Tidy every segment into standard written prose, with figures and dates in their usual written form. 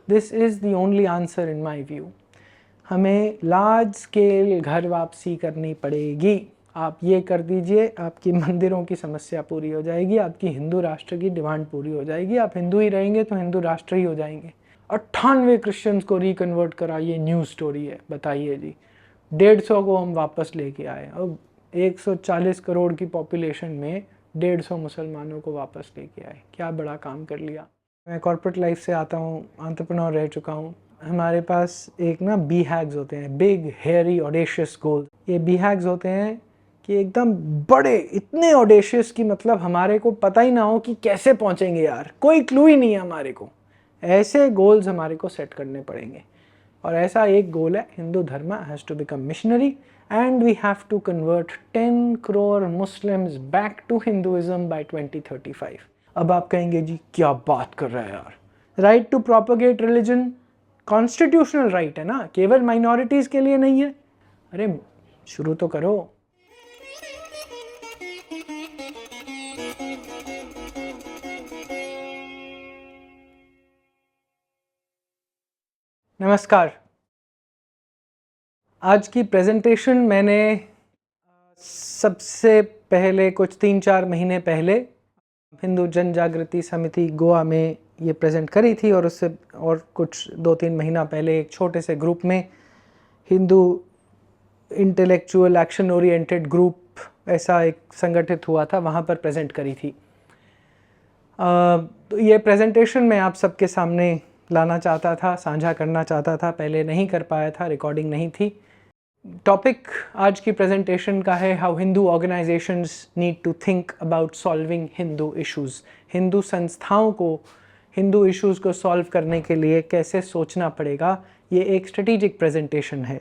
This is the only answer in my view. हमें large scale घर वापसी करनी पड़ेगी। आप ये कर दीजिए, आपकी मंदिरों की समस्या पूरी हो जाएगी, आपकी हिंदू राष्ट्र की डिमांड पूरी हो जाएगी। आप हिंदू ही रहेंगे तो हिंदू राष्ट्र ही हो जाएंगे। 98 क्रिश्चियंस को रिकन्वर्ट करा, ये न्यूज़ स्टोरी है। बताइए जी, 150 को हम वापस लेके आए। अब 140 करोड़ की पॉपुलेशन में 150 मुसलमानों को वापस लेके आए, क्या बड़ा काम कर लिया। मैं कॉर्पोरेट लाइफ से आता हूँ, एंटरप्रेन्योर रह चुका हूँ। हमारे पास एक ना बी हैग्स होते हैं, बिग हेयरी ऑडेशियस गोल। ये बी हैग्स होते हैं कि एकदम बड़े, इतने ऑडेशियस कि मतलब हमारे को पता ही ना हो कि कैसे पहुंचेंगे यार, कोई क्लू ही नहीं है हमारे को। ऐसे गोल्स हमारे को सेट करने पड़ेंगे। और ऐसा एक गोल है, Hindu dharma has to become missionary and we have to convert 10 crore Muslims back to Hinduism by 2035। अब आप कहेंगे जी क्या बात कर रहा है यार, right to propagate religion constitutional right है ना, केवल माइनॉरिटीज के लिए नहीं है। अरे शुरू तो करो। नमस्कार। आज की प्रेजेंटेशन मैंने सबसे पहले कुछ 3-4 महीने पहले हिंदू जन जागृति समिति गोवा में ये प्रेजेंट करी थी, और उससे और कुछ 2-3 महीना पहले एक छोटे से ग्रुप में Hindu intellectual action oriented group ऐसा एक संगठित हुआ था, वहाँ पर प्रेजेंट करी थी। तो ये प्रेजेंटेशन मैं आप सबके सामने लाना चाहता था, साझा करना चाहता था। पहले नहीं कर पाया था, रिकॉर्डिंग नहीं थी। टॉपिक आज की प्रेजेंटेशन का है how Hindu organisations need to think about solving Hindu issues. Hindu संस्थाओं को हिंदू इश्यूज़ को सॉल्व करने के लिए कैसे सोचना पड़ेगा, ये एक स्ट्रेटेजिक प्रेजेंटेशन है।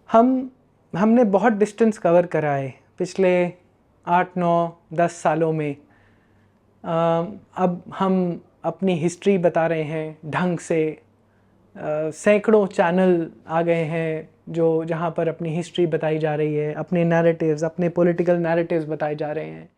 हमने बहुत डिस्टेंस कवर करा है पिछले 8, 9, 10 सालों में। अब हम अपनी हिस्ट्री बता रहे हैं ढंग से। सैकड़ों चैनल आ गए हैं जहाँ पर अपनी हिस्ट्री बताई जा रही है, अपने नैरेटिव्स, अपने पॉलिटिकल नैरेटिव्स बताए जा रहे हैं।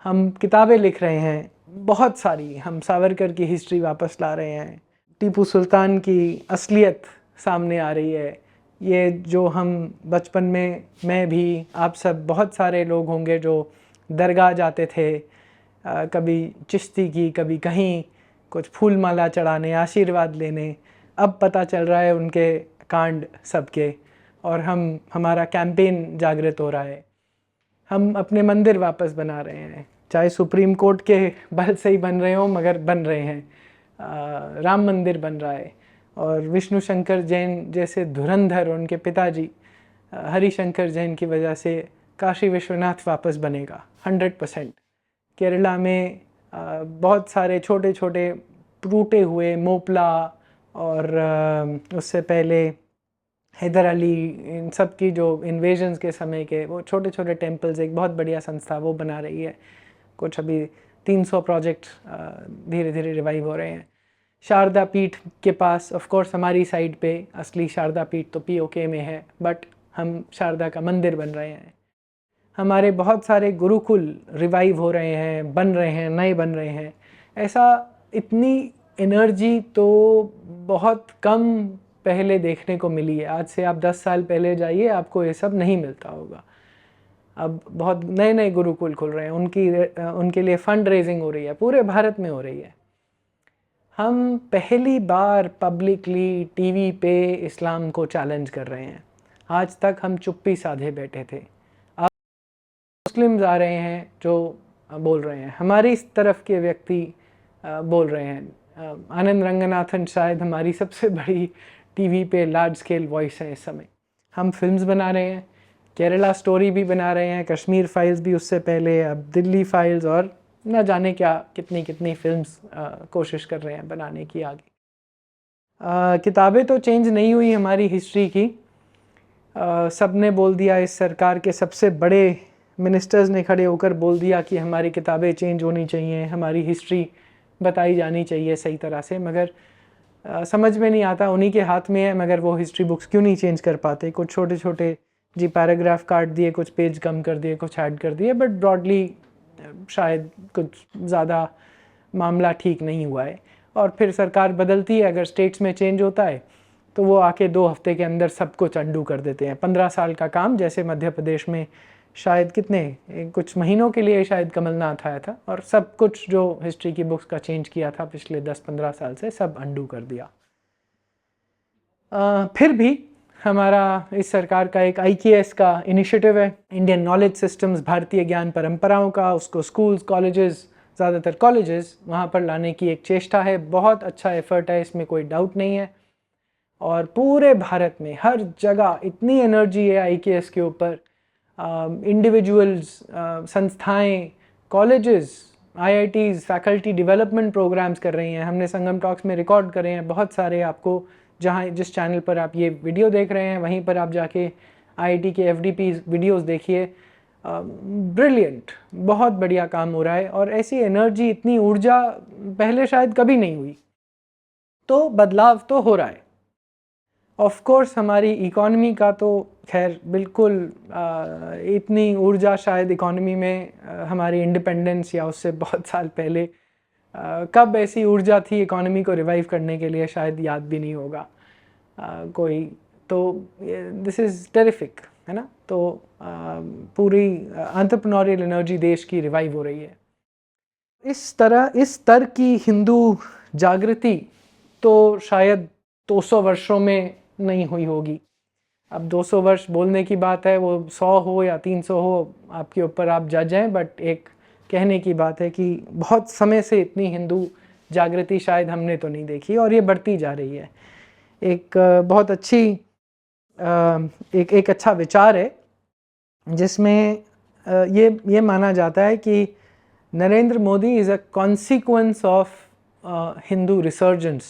हम किताबें लिख रहे हैं बहुत सारी, हम सावरकर की हिस्ट्री वापस ला रहे हैं, टीपू सुल्तान की असलियत सामने आ रही है। ये जो हम बचपन में, मैं भी, आप सब, बहुत सारे लोग होंगे जो दरगाह जाते थे, कभी चिश्ती की, कभी कहीं, कुछ फूल माला चढ़ाने, आशीर्वाद लेने। अब पता चल रहा है उनके कांड सबके, और हमारा कैंपेन जागृत हो रहा है। हम अपने मंदिर वापस बना रहे हैं, चाहे सुप्रीम कोर्ट के बल से ही बन रहे हो, मगर बन रहे हैं। राम मंदिर बन रहा है, और विष्णु शंकर जैन जैसे धुरंधर, उनके पिताजी हरिशंकर जैन की वजह से काशी विश्वनाथ वापस बनेगा 100%। केरला में बहुत सारे छोटे छोटे टूटे हुए मोपला, और उससे पहले हैदर अली, इन सब की जो इन्वेजन्स के समय के वो छोटे छोटे टेम्पल्स, एक बहुत बढ़िया संस्था वो बना रही है। कुछ अभी 300 प्रोजेक्ट धीरे धीरे रिवाइव हो रहे हैं। शारदा पीठ के पास, ऑफ कोर्स हमारी साइड पे असली शारदा पीठ तो POK में है, बट हम शारदा का मंदिर बन रहे हैं। हमारे बहुत सारे गुरुकुल रिवाइव हो रहे हैं, बन रहे हैं, नए बन रहे हैं। ऐसा इतनी एनर्जी तो बहुत कम पहले देखने को मिली है। आज से आप 10 साल पहले जाइए, आपको ये सब नहीं मिलता होगा। अब बहुत नए नए गुरुकुल खुल रहे हैं, उनके लिए फंड रेजिंग हो रही है, पूरे भारत में हो रही है। हम पहली बार पब्लिकली टीवी पे इस्लाम को चैलेंज कर रहे हैं। आज तक हम चुप्पी साधे बैठे थे। अब मुस्लिम्स आ रहे हैं जो बोल रहे हैं, हमारी इस तरफ के व्यक्ति बोल रहे हैं। आनंद रंगनाथन शायद हमारी सबसे बड़ी टीवी पे लार्ज स्केल वॉइस है इस समय। हम फिल्म्स बना रहे हैं, केरला स्टोरी भी बना रहे हैं, कश्मीर फाइल्स भी उससे पहले, अब दिल्ली फाइल्स, और न जाने क्या कितनी कितनी फिल्म्स कोशिश कर रहे हैं बनाने की आगे। किताबें तो चेंज नहीं हुई हमारी हिस्ट्री की। सब ने बोल दिया, इस सरकार के सबसे बड़े मिनिस्टर्स ने खड़े होकर बोल दिया कि हमारी किताबें चेंज होनी चाहिए, हमारी हिस्ट्री बताई जानी चाहिए सही तरह से, मगर समझ में नहीं आता, उन्हीं के हाथ में है, मगर वो हिस्ट्री बुक्स क्यों नहीं चेंज कर पाते। कुछ छोटे छोटे जी पैराग्राफ काट दिए, कुछ पेज कम कर दिए, कुछ ऐड कर दिए, बट ब्रॉडली शायद कुछ ज़्यादा मामला ठीक नहीं हुआ है। और फिर सरकार बदलती है, अगर स्टेट्स में चेंज होता है तो वो आके 2 हफ्ते के अंदर सब कुछ अंडू कर देते हैं। 15 साल का काम, जैसे मध्य प्रदेश में शायद कुछ महीनों के लिए शायद कमलनाथ आया था और सब कुछ जो हिस्ट्री की बुक्स का चेंज किया था पिछले 10-15 साल से, सब अंडू कर दिया। फिर भी हमारा इस सरकार का एक IKS का इनिशिएटिव है, इंडियन नॉलेज सिस्टम्स, भारतीय ज्ञान परंपराओं का, उसको स्कूल्स, कॉलेजेस, ज़्यादातर कॉलेजेस वहाँ पर लाने की एक चेष्टा है। बहुत अच्छा एफर्ट है, इसमें कोई डाउट नहीं है। और पूरे भारत में हर जगह इतनी एनर्जी है IKS के ऊपर, इंडिविजुअल्स, संस्थाएं, colleges, IITs, faculty development programmes कर रही हैं। हमने संगम टॉक्स में रिकॉर्ड करे हैं बहुत सारे, आपको जहाँ जिस चैनल पर आप ये वीडियो देख रहे हैं वहीं पर आप जाके IIT के FDP वीडियोस देखिए। ब्रिलियंट, बहुत बढ़िया काम हो रहा है और ऐसी एनर्जी, इतनी ऊर्जा पहले शायद कभी नहीं हुई। तो बदलाव तो हो रहा है। ऑफ कोर्स हमारी इकोनॉमी का तो खैर बिल्कुल इतनी ऊर्जा शायद इकोनॉमी में हमारी इंडिपेंडेंस या उससे बहुत साल पहले कब ऐसी ऊर्जा थी इकोनॉमी को रिवाइव करने के लिए, शायद याद भी नहीं होगा कोई। तो दिस इज़ टेरिफिक, है ना। तो पूरी एंटरप्रेन्योरियल एनर्जी देश की रिवाइव हो रही है। इस स्तर की हिंदू जागृति तो शायद 200 वर्षों में नहीं हुई होगी। अब 200 वर्ष बोलने की बात है, वो 100 हो या 300 हो, आपके ऊपर, आप जज हैं। बट एक कहने की बात है कि बहुत समय से इतनी हिंदू जागृति शायद हमने तो नहीं देखी, और ये बढ़ती जा रही है। एक बहुत अच्छी एक अच्छा विचार है जिसमें ये माना जाता है कि Narendra Modi is a consequence of Hindu resurgence,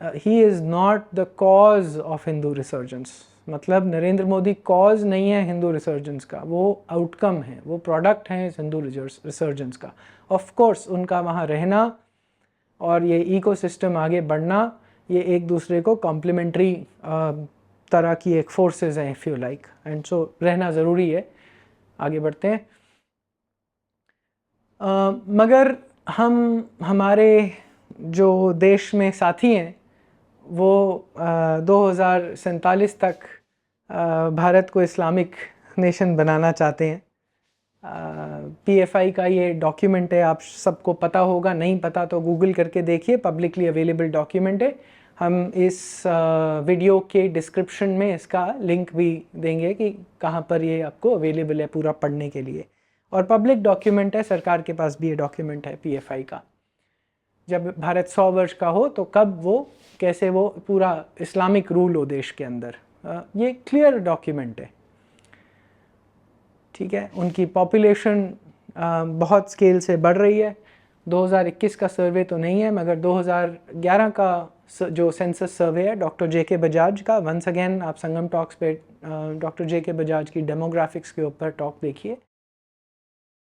he is not the cause of Hindu resurgence. मतलब नरेंद्र मोदी कॉज नहीं है हिंदू रिसर्जेंस का, वो आउटकम है, वो प्रोडक्ट है हिंदू रिसर्जेंस का। ऑफ कोर्स उनका वहाँ रहना और ये इकोसिस्टम आगे बढ़ना, ये एक दूसरे को कॉम्प्लीमेंट्री तरह की एक फोर्सेस हैं, if you like, and so रहना ज़रूरी है। आगे बढ़ते हैं। मगर हमारे जो देश में साथी हैं वो 2047 तक भारत को इस्लामिक नेशन बनाना चाहते हैं। PFI का ये डॉक्यूमेंट है, आप सबको पता होगा, नहीं पता तो गूगल करके देखिए, पब्लिकली अवेलेबल डॉक्यूमेंट है। हम इस वीडियो के डिस्क्रिप्शन में इसका लिंक भी देंगे कि कहाँ पर ये आपको अवेलेबल है पूरा पढ़ने के लिए। और पब्लिक डॉक्यूमेंट है, सरकार के पास भी ये डॉक्यूमेंट है PFI का। जब भारत 100 वर्ष का हो तो कब वो, कैसे वो पूरा इस्लामिक रूल हो देश के अंदर, ये क्लियर डॉक्यूमेंट है। ठीक है, उनकी पॉपुलेशन बहुत स्केल से बढ़ रही है। 2021 का सर्वे तो नहीं है, मगर 2011 का जो सेंसस सर्वे है डॉक्टर JK बजाज का, वंस अगेन आप संगम टॉक्स पे डॉक्टर JK बजाज की डेमोग्राफिक्स के ऊपर टॉक देखिए,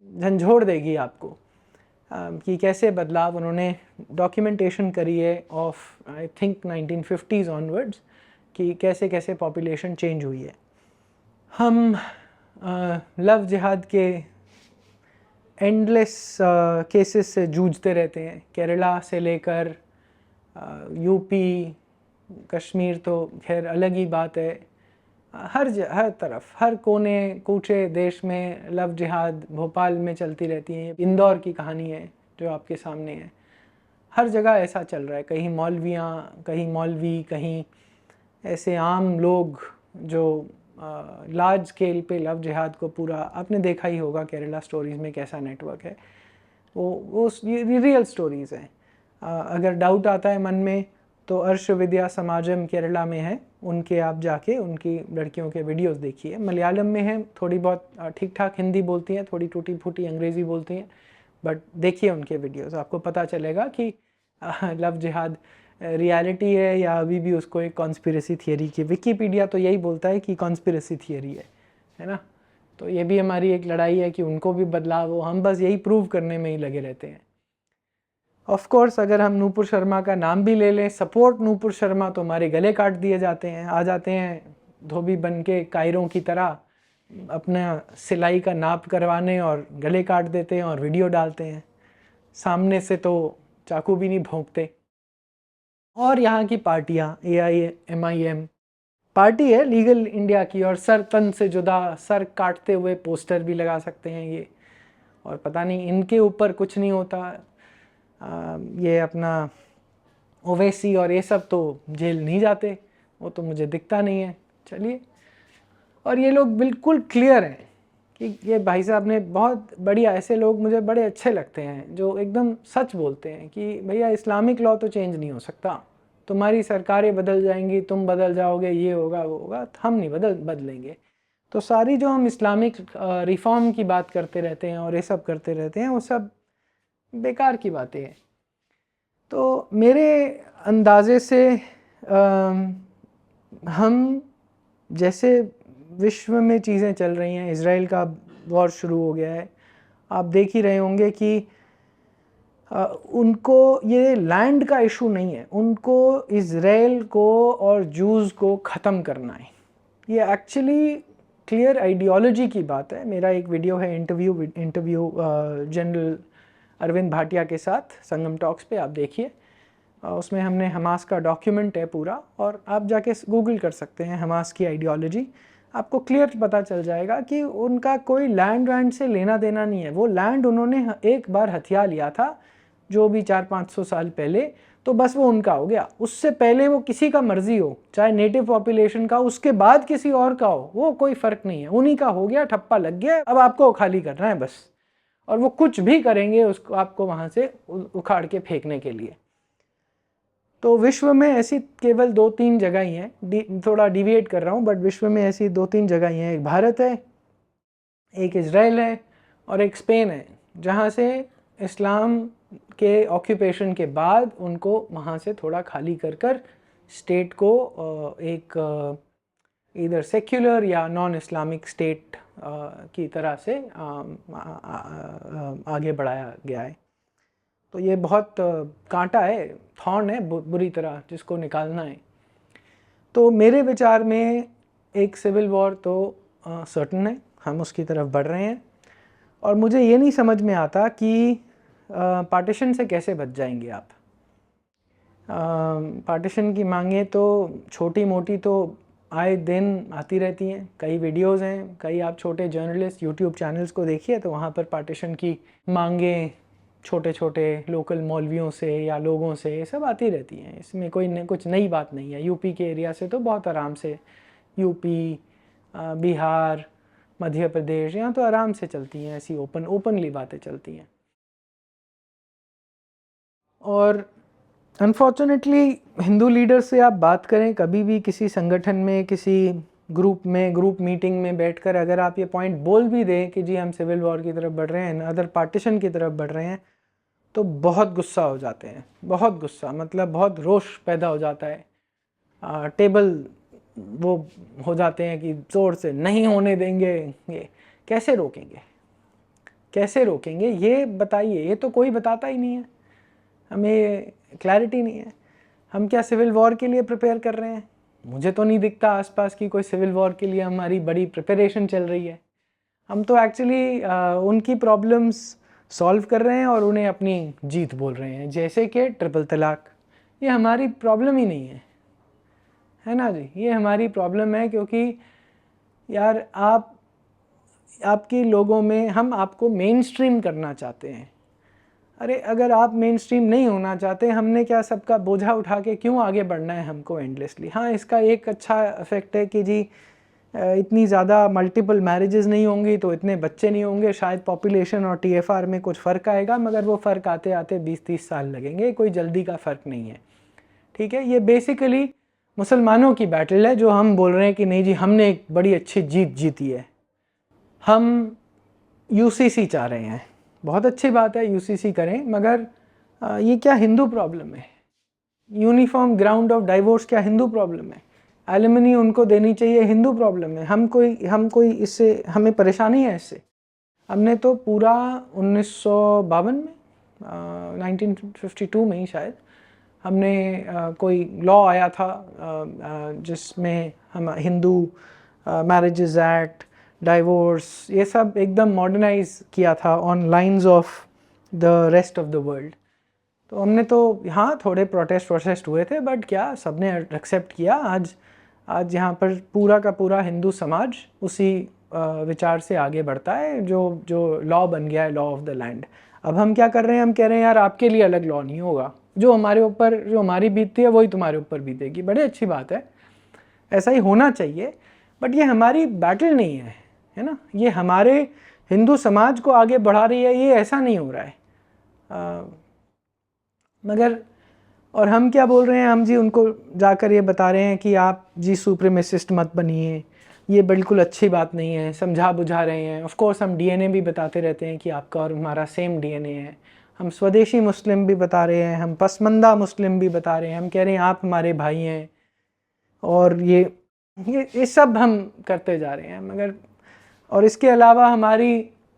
झंझोड़ देगी आपको कि कैसे बदलाव उन्होंने डॉक्यूमेंटेशन करी है of I think 1950s onwards, कि कैसे कैसे पॉपुलेशन चेंज हुई है। हम लव जिहाद के एंडलेस केसेस से जूझते रहते हैं, केरला से लेकर UP, कश्मीर तो खैर अलग ही बात है। हर तरफ, हर कोने कूचे देश में लव जिहाद भोपाल में चलती रहती है। इंदौर की कहानी है जो आपके सामने है, हर जगह ऐसा चल रहा है। कहीं मौलवियाँ, कहीं मौलवी, कहीं ऐसे आम लोग जो लार्ज स्केल पे लव जिहाद को पूरा, आपने देखा ही होगा केरला स्टोरीज़ में कैसा नेटवर्क है। वो ये रियल स्टोरीज़ हैं। अगर डाउट आता है मन में तो अर्श विद्या समाजम केरला में है, उनके आप जाके उनकी लड़कियों के वीडियोस देखिए। मलयालम में है, थोड़ी बहुत ठीक ठाक हिंदी बोलती हैं, थोड़ी टूटी फूटी अंग्रेज़ी बोलती हैं, बट देखिए उनके वीडियोस, आपको पता चलेगा कि लव जिहाद रियलिटी है या अभी भी उसको एक कॉन्स्पिरेसी थियरी की, विकीपीडिया तो यही बोलता है कि कॉन्स्पिरेसी थियरी है ना। तो ये भी हमारी एक लड़ाई है कि उनको भी बदलाव हो, हम बस यही प्रूव करने में ही लगे रहते हैं। ऑफ कोर्स अगर हम नूपुर शर्मा का नाम भी ले लें, सपोर्ट नूपुर शर्मा, तो हमारे गले काट दिए जाते हैं। आ जाते हैं धोबी बन के कायरों की तरह अपना सिलाई का नाप करवाने और गले काट देते हैं और वीडियो डालते हैं। सामने से तो चाकू भी नहीं भोंकते। और यहाँ की पार्टियाँ AIMIM पार्टी है लीगल इंडिया की, और सर तन से जुदा सर काटते हुए पोस्टर भी लगा सकते हैं ये, और पता नहीं इनके ऊपर कुछ नहीं होता। ये अपना ओवैसी और ये सब तो जेल नहीं जाते, वो तो मुझे दिखता नहीं है। चलिए, और ये लोग बिल्कुल क्लियर हैं कि ये भाई साहब ने बहुत बढ़िया, ऐसे लोग मुझे बड़े अच्छे लगते हैं जो एकदम सच बोलते हैं कि भैया इस्लामिक लॉ तो चेंज नहीं हो सकता, तुम्हारी सरकारें बदल जाएंगी, तुम बदल जाओगे, ये होगा वो होगा, हम नहीं बदलेंगे। तो सारी जो हम इस्लामिक रिफॉर्म की बात करते रहते हैं और ये सब करते रहते हैं, वो सब बेकार की बातें हैं। तो मेरे अंदाजे से हम जैसे विश्व में चीज़ें चल रही हैं, इज़राइल का वॉर शुरू हो गया है, आप देख ही रहे होंगे कि उनको ये लैंड का इशू नहीं है, उनको इज़राइल को और जूस को ख़त्म करना है। ये एक्चुअली क्लियर आइडियोलॉजी की बात है। मेरा एक वीडियो है इंटरव्यू जनरल अरविंद भाटिया के साथ संगम टॉक्स पे, आप देखिए। उसमें हमने हमास का डॉक्यूमेंट है पूरा, और आप जाके गूगल कर सकते हैं हमास की आइडियोलॉजी, आपको क्लियर पता चल जाएगा कि उनका कोई लैंड से लेना देना नहीं है। वो लैंड उन्होंने एक बार हथिया लिया था, जो भी 400-500 साल पहले, तो बस वो उनका हो गया। उससे पहले वो किसी का मर्जी हो, चाहे नेटिव पॉपुलेशन का, उसके बाद किसी और का हो, वो कोई फ़र्क नहीं है, उन्हीं का हो गया, ठप्पा लग गया, अब आपको खाली करना है बस। और वो कुछ भी करेंगे उसको, आपको वहाँ से उखाड़ के फेंकने के लिए। तो विश्व में ऐसी केवल 2-3 जगह ही हैं, थोड़ा डिविएट कर रहा हूँ, बट विश्व में ऐसी 2-3 जगह ही हैं। एक भारत है, एक इज़राइल है, और एक स्पेन है, जहाँ से इस्लाम के ऑक्यूपेशन के बाद उनको वहाँ से थोड़ा खाली कर स्टेट को एक इधर सेक्युलर या नॉन इस्लामिक स्टेट की तरह से आगे बढ़ाया गया है। तो ये बहुत कांटा है, थॉर्न है बुरी तरह, जिसको निकालना है। तो मेरे विचार में एक सिविल वॉर तो सर्टन है, हम उसकी तरफ बढ़ रहे हैं। और मुझे ये नहीं समझ में आता कि पार्टीशन से कैसे बच जाएंगे आप। पार्टीशन की मांगे तो छोटी मोटी तो आए दिन आती रहती हैं, कई वीडियोस हैं, कई आप छोटे जर्नलिस्ट यूट्यूब चैनल्स को देखिए तो वहाँ पर पार्टीशन की मांगे छोटे छोटे लोकल मौलवियों से या लोगों से सब आती रहती हैं। इसमें कुछ नई बात नहीं है। यूपी के एरिया से तो बहुत आराम से, यूपी, बिहार, मध्य प्रदेश, यहाँ तो आराम से चलती हैं, ऐसी ओपनली बातें चलती हैं। और अनफॉर्चुनेटली हिंदू लीडर से आप बात करें कभी भी, किसी संगठन में, किसी ग्रुप मीटिंग में बैठकर अगर आप ये पॉइंट बोल भी दें कि जी हम सिविल वॉर की तरफ बढ़ रहे हैं, अदर पार्टीशन की तरफ बढ़ रहे हैं, तो बहुत गुस्सा हो जाते हैं, बहुत गुस्सा, मतलब बहुत रोष पैदा हो जाता है। टेबल वो हो जाते हैं कि ज़ोर से नहीं होने देंगे। ये कैसे रोकेंगे, कैसे रोकेंगे ये बताइए। ये तो कोई बताता ही नहीं है, हमें क्लैरिटी नहीं है। हम क्या सिविल वॉर के लिए प्रिपेयर कर रहे हैं? मुझे तो नहीं दिखता आसपास की कोई सिविल वॉर के लिए हमारी बड़ी प्रिपरेशन चल रही है। हम तो एक्चुअली उनकी प्रॉब्लम्स सॉल्व कर रहे हैं और उन्हें अपनी जीत बोल रहे हैं, जैसे कि ट्रिपल तलाक। ये हमारी प्रॉब्लम ही नहीं है ना जी, ये हमारी प्रॉब्लम है, क्योंकि यार आपकी लोगों में हम आपको मेन स्ट्रीम करना चाहते हैं। अरे अगर आप मेन स्ट्रीम नहीं होना चाहते, हमने क्या सबका बोझा उठा के क्यों आगे बढ़ना है हमको एंडलेसली। हाँ, इसका एक अच्छा इफेक्ट है कि जी इतनी ज़्यादा मल्टीपल मैरिजेस नहीं होंगी तो इतने बच्चे नहीं होंगे, शायद पॉपुलेशन और TFR में कुछ फ़र्क आएगा, मगर वो फ़र्क आते आते 20-30 साल लगेंगे, कोई जल्दी का फ़र्क नहीं है। ठीक है, ये बेसिकली मुसलमानों की बैटल है, जो हम बोल रहे हैं कि नहीं जी हमने एक बड़ी अच्छी जीत जीती है, हम UCC चाह रहे हैं। बहुत अच्छी बात है, UCC करें, मगर ये क्या हिंदू प्रॉब्लम है? यूनिफॉर्म ग्राउंड ऑफ डाइवोर्स क्या हिंदू प्रॉब्लम है? एलिमनी उनको देनी चाहिए, हिंदू प्रॉब्लम है? हम कोई इससे हमें परेशानी है इससे? हमने तो पूरा 1952 में 1952 में ही शायद हमने कोई लॉ आया था जिसमें हम हिंदू मैरिजेस एक्ट, डाइवोर्स, ये सब एकदम मॉडर्नाइज किया था on lines of the rest of the world. तो हमने तो हाँ थोड़े प्रोटेस्ट हुए थे, बट क्या सबने एक्सेप्ट किया। आज यहाँ पर पूरा का पूरा हिंदू समाज उसी विचार से आगे बढ़ता है जो लॉ बन गया है, लॉ ऑफ द लैंड। अब हम क्या कर रहे हैं, हम कह रहे हैं यार आपके लिए अलग लॉ नहीं होगा, जो हमारी बीतती है वही तुम्हारे ऊपर बीतेगी। बड़ी अच्छी बात है, ऐसा ही होना चाहिए, बट ये हमारी बैटल नहीं है ना। ये हमारे हिंदू समाज को आगे बढ़ा रही है, ये ऐसा नहीं हो रहा है। मगर और हम क्या बोल रहे हैं, हम जी उनको जाकर ये बता रहे हैं कि आप जी सुप्रीमेसिस्ट मत बनिए, ये बिल्कुल अच्छी बात नहीं है, समझा बुझा रहे हैं। ऑफ कोर्स हम डीएनए भी बताते रहते हैं कि आपका और हमारा सेम डीएनए है। हम स्वदेशी मुस्लिम भी बता रहे हैं, हम पसमंदा मुस्लिम भी बता रहे हैं, हम कह रहे हैं आप हमारे भाई हैं, और ये सब हम करते जा रहे हैं। मगर और इसके अलावा हमारी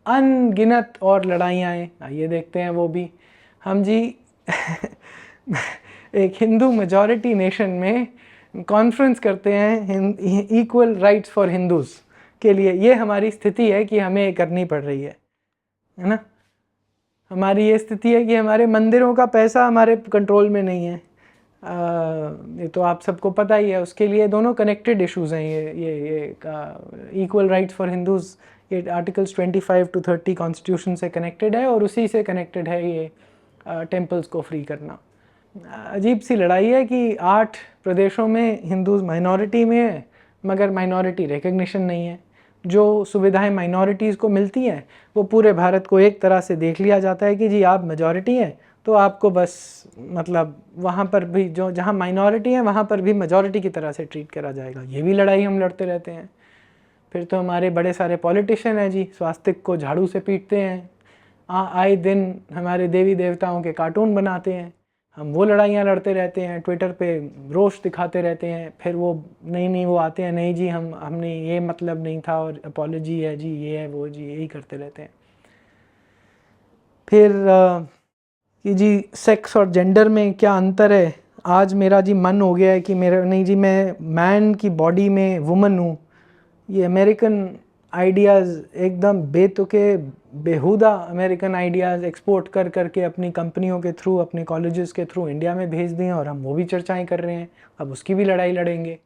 अनगिनत और लड़ाइयाँ हैं, आइए देखते हैं वो भी। हम जी एक हिंदू मेजॉरिटी नेशन में कॉन्फ्रेंस करते हैं इक्वल राइट्स फॉर हिंदूज़ के लिए। ये हमारी स्थिति है कि हमें करनी पड़ रही है ना। हमारी ये स्थिति है कि हमारे मंदिरों का पैसा हमारे कंट्रोल में नहीं है। ये तो आप सबको पता ही है। उसके लिए दोनों कनेक्टेड इश्यूज़ हैं। ये इक्वल राइट्स फॉर हिंदूज़, ये आर्टिकल्स 25 to 30 कॉन्स्टिट्यूशन से कनेक्टेड है, और उसी से कनेक्टेड है ये टेम्पल्स को फ्री करना। अजीब सी लड़ाई है कि 8 प्रदेशों में हिंदूज़ माइनॉरिटी में है, मगर माइनॉरिटी रिकग्निशन नहीं है। जो सुविधाएं माइनॉरिटीज़ को मिलती हैं वो पूरे भारत को एक तरह से देख लिया जाता है कि जी आप मेजॉरिटी हैं, तो आपको बस मतलब वहाँ पर भी जो जहाँ माइनॉरिटी है वहाँ पर भी मेजॉरिटी की तरह से ट्रीट करा जाएगा। ये भी लड़ाई हम लड़ते रहते हैं। फिर तो हमारे बड़े सारे पॉलिटिशियन हैं जी, स्वास्तिक को झाड़ू से पीटते हैं, आए दिन हमारे देवी देवताओं के कार्टून बनाते हैं, हम वो लड़ाइयाँ लड़ते रहते हैं, ट्विटर पे रोष दिखाते रहते हैं। फिर वो नहीं वो आते हैं, नहीं जी हमने ये मतलब नहीं था और अपॉलॉजी है जी, ये है वो जी, यही करते रहते हैं। फिर कि जी सेक्स और जेंडर में क्या अंतर है। आज मेरा जी मन हो गया है कि मेरा नहीं जी मैं मैन की बॉडी में वुमन हूँ। ये अमेरिकन आइडियाज़ एकदम बेतुके बेहुदा अमेरिकन आइडियाज़ एक्सपोर्ट कर करके अपनी कंपनियों के थ्रू, अपने कॉलेजेस के थ्रू इंडिया में भेज दिए, और हम वो भी चर्चाएं कर रहे हैं। अब उसकी भी लड़ाई लड़ेंगे।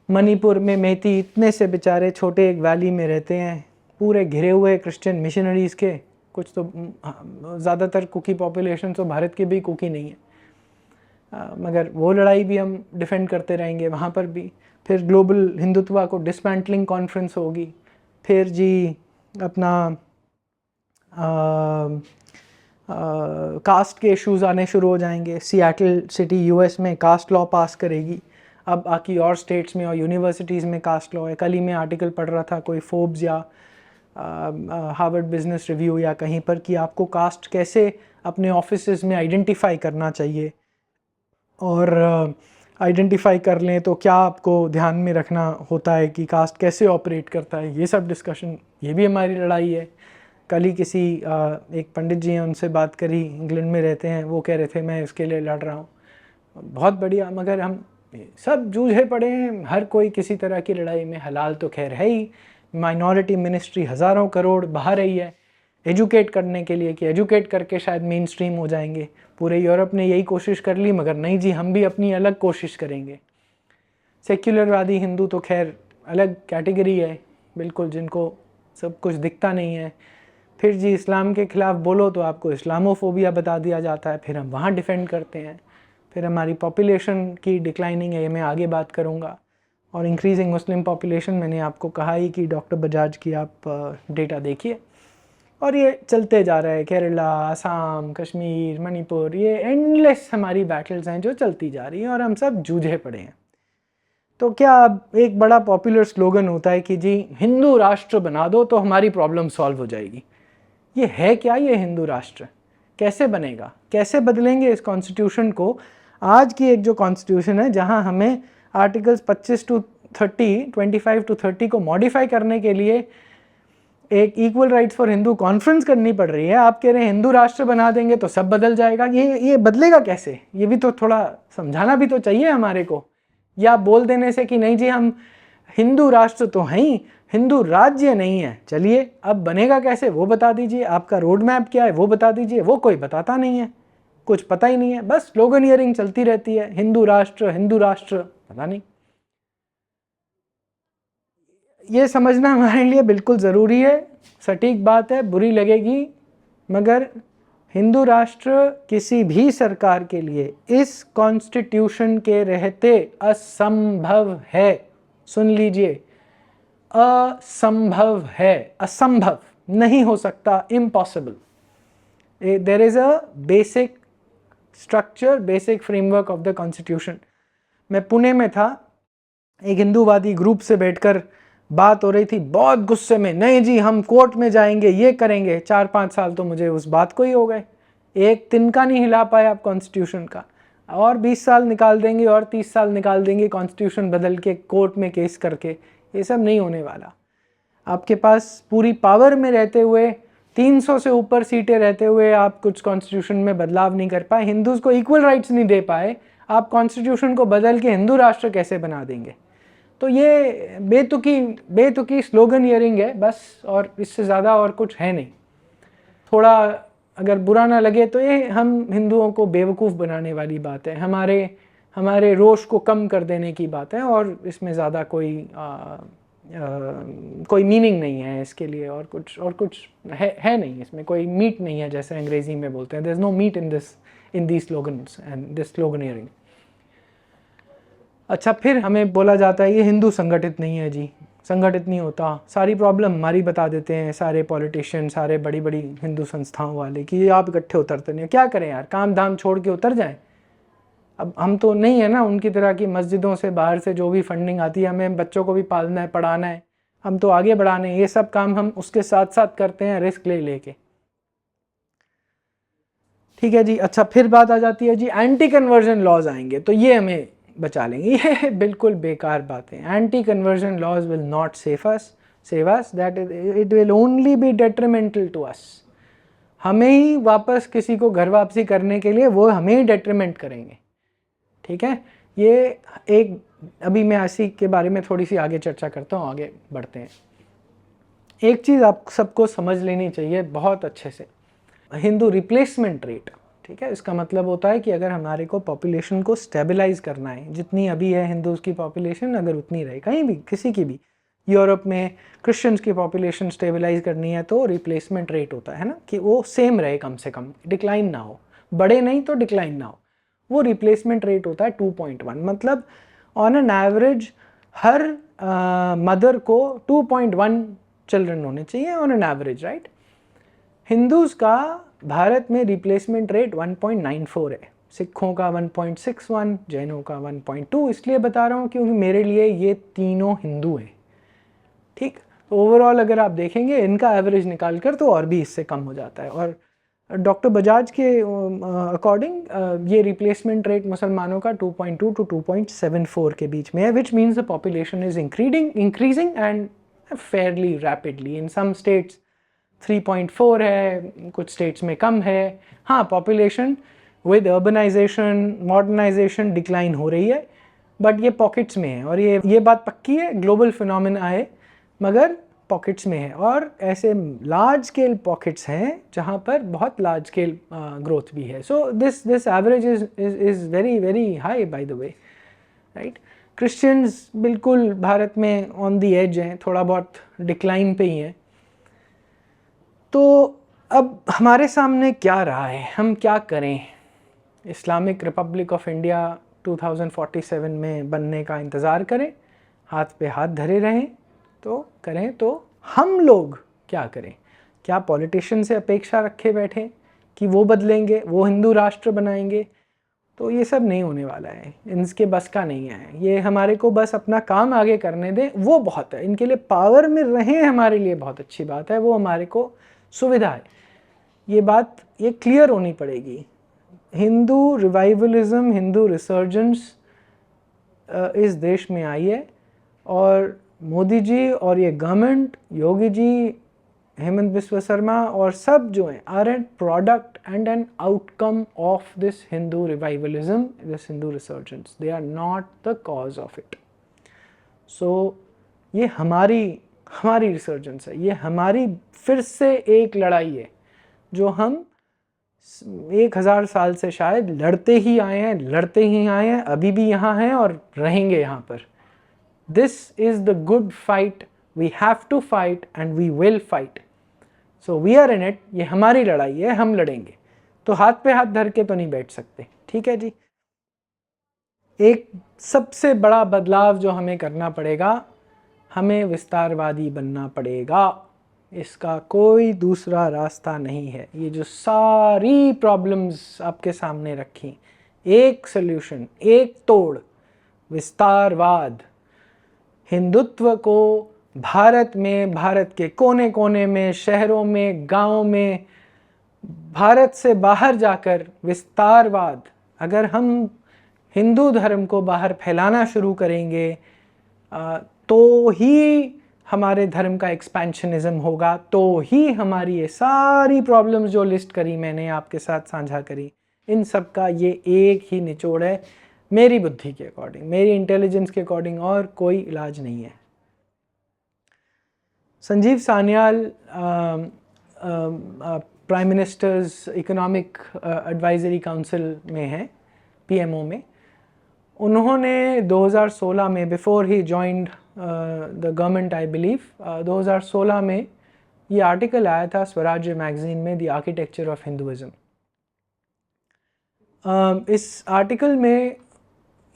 मणिपुर में मेती इतने से बेचारे छोटे एक वैली में रहते हैं, पूरे घिरे हुए क्रिश्चियन मिशनरीज़ के। कुछ तो ज़्यादातर कुकी पॉपुलेशन तो भारत के भी कुकी नहीं है, मगर वो लड़ाई भी हम डिफेंड करते रहेंगे वहाँ पर भी। फिर ग्लोबल हिंदुत्व को डिसमेंटलिंग कॉन्फ्रेंस होगी। फिर जी अपना कास्ट के इश्यूज़ आने शुरू हो जाएंगे। सिएटल सिटी यूएस में कास्ट लॉ पास करेगी। अब बाकी और स्टेट्स में और यूनिवर्सिटीज़ में कास्ट लॉ है। कल ही मैं आर्टिकल पढ़ रहा था कोई फोर्ब्स या हार्वर्ड बिजनेस रिव्यू या कहीं पर, कि आपको कास्ट कैसे अपने ऑफिसेज में आइडेंटिफाई करना चाहिए, और आइडेंटिफाई कर लें तो क्या आपको ध्यान में रखना होता है कि कास्ट कैसे ऑपरेट करता है। ये सब डिस्कशन, ये भी हमारी लड़ाई है। कल ही किसी एक पंडित जी हैं, उनसे बात करी, इंग्लैंड में रहते हैं, वो कह रहे थे मैं इसके लिए लड़ रहा हूँ। बहुत बढ़िया, मगर हम सब जूझे पड़े हैं, हर कोई किसी तरह की लड़ाई में। हलाल तो खैर है ही, माइनॉरिटी मिनिस्ट्री हज़ारों करोड़ बहा रही है एजुकेट करने के लिए, कि एजुकेट करके शायद मेन स्ट्रीम हो जाएंगे। पूरे यूरोप ने यही कोशिश कर ली, मगर नहीं जी हम भी अपनी अलग कोशिश करेंगे। सेक्युलरवादी हिंदू तो खैर अलग कैटेगरी है बिल्कुल, जिनको सब कुछ दिखता नहीं है। फिर जी इस्लाम के ख़िलाफ़ बोलो तो आपको इस्लामोफोबिया बता दिया जाता है, फिर हम वहाँ डिफेंड करते हैं। फिर हमारी पॉपुलेशन की डिक्लाइनिंग है, ये मैं आगे बात करूँगा। और इंक्रीजिंग मुस्लिम पॉपुलेशन, मैंने आपको कहा ही कि डॉक्टर बजाज की आप डेटा देखिए। और ये चलते जा रहा है, केरला, असम, कश्मीर, मणिपुर, ये एंडलेस हमारी बैटल्स हैं जो चलती जा रही हैं, और हम सब जूझे पड़े हैं। तो क्या अब एक बड़ा पॉपुलर स्लोगन होता है कि जी हिंदू राष्ट्र बना दो तो हमारी प्रॉब्लम सॉल्व हो जाएगी। ये है क्या, ये हिंदू राष्ट्र कैसे बनेगा, कैसे बदलेंगे इस कॉन्स्टिट्यूशन को। आज की एक जो कॉन्स्टिट्यूशन है, जहां हमें आर्टिकल्स 25 to 30, 25 to 30 को मॉडिफाई करने के लिए एक equal rights for Hindu conference करनी पड़ रही है। आप कह रहे हैं हिंदू राष्ट्र बना देंगे तो सब बदल जाएगा। ये बदलेगा कैसे, ये भी तो थोड़ा समझाना भी तो चाहिए हमारे को। या बोल देने से कि नहीं जी हम हिंदू राष्ट्र तो हैं ही, हिंदू राज्य नहीं है। चलिए अब बनेगा कैसे वो बता दीजिए, आपका रोड मैप क्या है वो बता दीजिए। वो कोई बताता नहीं है। कुछ पता ही नहीं है, बस स्लोगनियरिंग चलती रहती है, हिंदू राष्ट्र, पता नहीं। ये समझना हमारे लिए बिल्कुल ज़रूरी है, सटीक बात है, बुरी लगेगी, मगर हिंदू राष्ट्र किसी भी सरकार के लिए इस कॉन्स्टिट्यूशन के रहते असंभव है। सुन लीजिए, असंभव है, असंभव नहीं हो सकता, impossible. There is a basic structure, basic framework of the constitution. मैं पुणे में था, एक हिंदूवादी ग्रुप से बैठकर बात हो रही थी, बहुत गुस्से में, नहीं जी हम कोर्ट में जाएंगे, ये करेंगे। 4-5 साल तो मुझे उस बात को ही हो गए, एक तिनका नहीं हिला पाए आप कॉन्स्टिट्यूशन का, और 20 साल निकाल देंगे और 30 साल निकाल देंगे कॉन्स्टिट्यूशन बदल के, कोर्ट में केस करके। ये सब नहीं होने वाला। आपके पास पूरी पावर में रहते हुए, 300 से ऊपर सीटें रहते हुए आप कुछ कॉन्स्टिट्यूशन में बदलाव नहीं कर पाए, हिंदूज को इक्वल राइट्स नहीं दे पाए, आप कॉन्स्टिट्यूशन को बदल के हिंदू राष्ट्र कैसे बना देंगे? तो ये बेतुकी स्लोगनियरिंग है बस, और इससे ज़्यादा और कुछ है नहीं। थोड़ा अगर बुरा ना लगे तो ये हम हिंदुओं को बेवकूफ़ बनाने वाली बात है, हमारे रोष को कम कर देने की बात है, और इसमें ज़्यादा कोई मीनिंग नहीं है इसके लिए, और कुछ है नहीं, इसमें कोई मीट नहीं है, जैसे अंग्रेजी में बोलते हैं, there is no meat in this slogans and this sloganeering. अच्छा, फिर हमें बोला जाता है ये हिंदू संगठित नहीं है जी, संगठित नहीं होता, सारी प्रॉब्लम हमारी बता देते हैं सारे पॉलिटिशियन, सारे बड़ी बड़ी हिंदू संस्थाओं वाले, कि आप इकट्ठे उतरते नहीं। क्या करें यार, काम धाम छोड़ के उतर जाएं? अब हम तो नहीं है ना उनकी तरह की, मस्जिदों से बाहर से जो भी फंडिंग आती है, हमें बच्चों को भी पालना है, पढ़ाना है, हम तो आगे बढ़ाने हैं, ये सब काम हम उसके साथ साथ करते हैं, रिस्क ले लेके। ठीक है जी। अच्छा, फिर बात आ जाती है जी एंटी कन्वर्जन लॉज आएंगे तो ये हमें बचा लेंगे। ये बिल्कुल बेकार बात है। Anti conversion laws will not save us, that it will only be detrimental to us. हमें ही वापस किसी को घर वापसी करने के लिए वो हमें ही डेट्रीमेंट करेंगे। ठीक है, ये एक, अभी मैं इसी के बारे में थोड़ी सी आगे चर्चा करता हूँ, आगे बढ़ते हैं। एक चीज़ आप सबको समझ लेनी चाहिए बहुत अच्छे से, हिंदू रिप्लेसमेंट रेट। ठीक है, इसका मतलब होता है कि अगर हमारे को पॉपुलेशन को स्टेबलाइज करना है, जितनी अभी है हिंदूज की पॉपुलेशन, अगर उतनी रहे, कहीं भी किसी की भी, यूरोप में क्रिश्चियंस की पॉपुलेशन स्टेबलाइज करनी है तो रिप्लेसमेंट रेट होता है ना, कि वो सेम रहे, कम से कम डिक्लाइन ना हो, बड़े नहीं तो डिक्लाइन ना हो, वो रिप्लेसमेंट रेट होता है 2.1। मतलब on an average her mother को 2.1 चिल्ड्रन होने चाहिए on an average, right. Hindus का भारत में रिप्लेसमेंट रेट 1.94 है, सिखों का 1.61, जैनों का 1.2। इसलिए बता रहा हूँ क्योंकि मेरे लिए ये तीनों हिंदू हैं। ठीक, ओवरऑल अगर आप देखेंगे इनका एवरेज निकाल कर तो और भी इससे कम हो जाता है। और डॉक्टर बजाज के अकॉर्डिंग ये रिप्लेसमेंट रेट मुसलमानों का 2.2 टू 2.74 के बीच में है, which means the population is increasing and fairly rapidly. In some states 3.4 है, कुछ स्टेट्स में कम है। हाँ, population with urbanisation, modernisation decline हो रही है, बट ये पॉकेट्स में है, और ये बात पक्की है, ग्लोबल फिनोमेना है, मगर पॉकेट्स में है। और ऐसे लार्ज स्केल पॉकेट्स हैं जहाँ पर बहुत लार्ज स्केल ग्रोथ भी है। So this average is very very high by the way, right. Christians बिल्कुल भारत में ऑन द एज हैं, थोड़ा बहुत डिक्लाइन पे ही हैं। तो अब हमारे सामने क्या रहा है, हम क्या करें? इस्लामिक रिपब्लिक ऑफ इंडिया 2047 में बनने का इंतज़ार करें, हाथ पे हाथ धरे रहें? तो करें तो हम लोग क्या करें? क्या पॉलिटिशियन से अपेक्षा रखे बैठे कि वो बदलेंगे, वो हिंदू राष्ट्र बनाएंगे? तो ये सब नहीं होने वाला है, इनके बस का नहीं है। ये हमारे को बस अपना काम आगे करने दें, वो बहुत है। इनके लिए पावर में रहें हमारे लिए बहुत अच्छी बात है, वो हमारे को सुविधा है। ये बात ये क्लियर होनी पड़ेगी। हिंदू रिवाइवलिज्म, हिंदू रिसर्जेंस इस देश में आई है, और मोदी जी और ये गवर्नमेंट, योगी जी, हेमंत बिस्वा शर्मा और सब जो हैं, are an product and an outcome of this Hindu revivalism, this Hindu resurgence. They are not the cause of it. So ये हमारी रिसर्जेंस है, ये हमारी फिर से एक लड़ाई है जो हम 1000 साल से शायद लड़ते ही आए हैं, अभी भी यहाँ हैं और रहेंगे यहाँ पर. This is the good fight, we have to fight and we will fight. So we are in it, ये हमारी लड़ाई है, हम लड़ेंगे. तो हाथ पे हाथ धर के तो नहीं बैठ सकते. ठीक है जी. एक सबसे बड़ा बदलाव जो हमें करना पड़ेगा, हमें विस्तारवादी बनना पड़ेगा. इसका कोई दूसरा रास्ता नहीं है. ये जो सारी प्रॉब्लम्स आपके सामने रखी, एक सल्यूशन, एक तोड़, विस्तारवाद. हिंदुत्व को भारत में, भारत के कोने कोने में, शहरों में, गांवों में, भारत से बाहर जाकर विस्तारवाद, अगर हम हिंदू धर्म को बाहर फैलाना शुरू करेंगे तो ही हमारे धर्म का एक्सपेंशनिज्म होगा, तो ही हमारी ये सारी प्रॉब्लम्स जो लिस्ट करी मैंने आपके साथ साझा करी, इन सब का ये एक ही निचोड़ है, मेरी बुद्धि के अकॉर्डिंग, मेरी इंटेलिजेंस के अकॉर्डिंग, और कोई इलाज नहीं है. Sanjeev Sanyal prime ministers economic advisory council में हैं, पीएमओ में. उन्होंने 2016 में, before he joined the government I believe, 2016 में ये आर्टिकल आया था स्वराज्य मैगजीन में, द आर्किटेक्चर ऑफ हिंदुइज्म. इस आर्टिकल में